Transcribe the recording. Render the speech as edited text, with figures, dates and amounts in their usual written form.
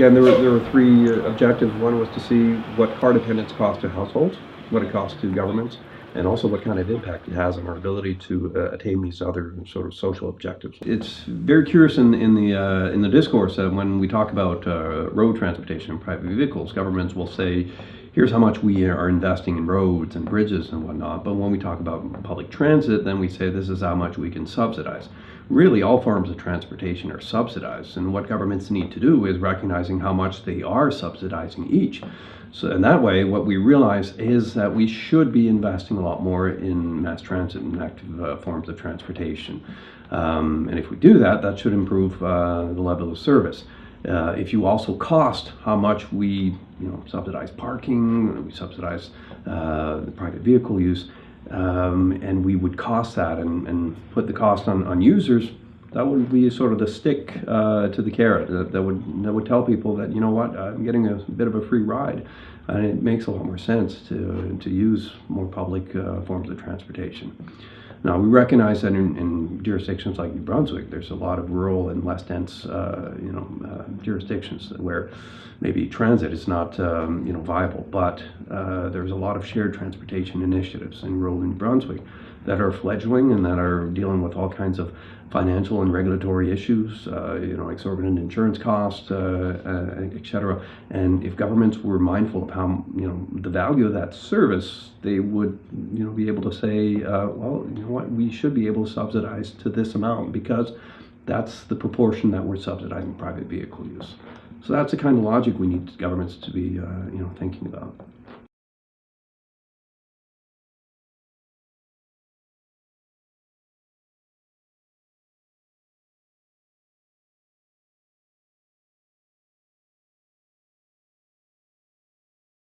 Again, there were three objectives. One was to see what car dependence costs to households, what it costs to governments, and also what kind of impact it has on our ability to attain these other sort of social objectives. It's very curious in the discourse that when we talk about road transportation and private vehicles, governments will say, here's how much we are investing in roads and bridges and whatnot. But when we talk about public transit, then we say this is how much we can subsidize. Really, all forms of transportation are subsidized, and what governments need to do is recognizing how much they are subsidizing each. So in that way, what we realize is that we should be investing a lot more in mass transit and active forms of transportation. And if we do that, that should improve the level of service. If you also cost how much we subsidize parking, we subsidize the private vehicle use, and we would cost that and put the cost on users, that would be sort of the stick to the carrot that would tell people that, you know what, I'm getting a bit of a free ride, and it makes a lot more sense to use more public forms of transportation. Now, we recognize that in jurisdictions like New Brunswick, there's a lot of rural and less dense jurisdictions where maybe transit is not viable, but there's a lot of shared transportation initiatives in rural New Brunswick that are fledgling and that are dealing with all kinds of financial and regulatory issues, exorbitant insurance costs, etc. And if governments were mindful of how, the value of that service, they would, be able to say, well, you know what, we should be able to subsidize to this amount because that's the proportion that we're subsidizing private vehicle use. So that's the kind of logic we need governments to be, thinking about.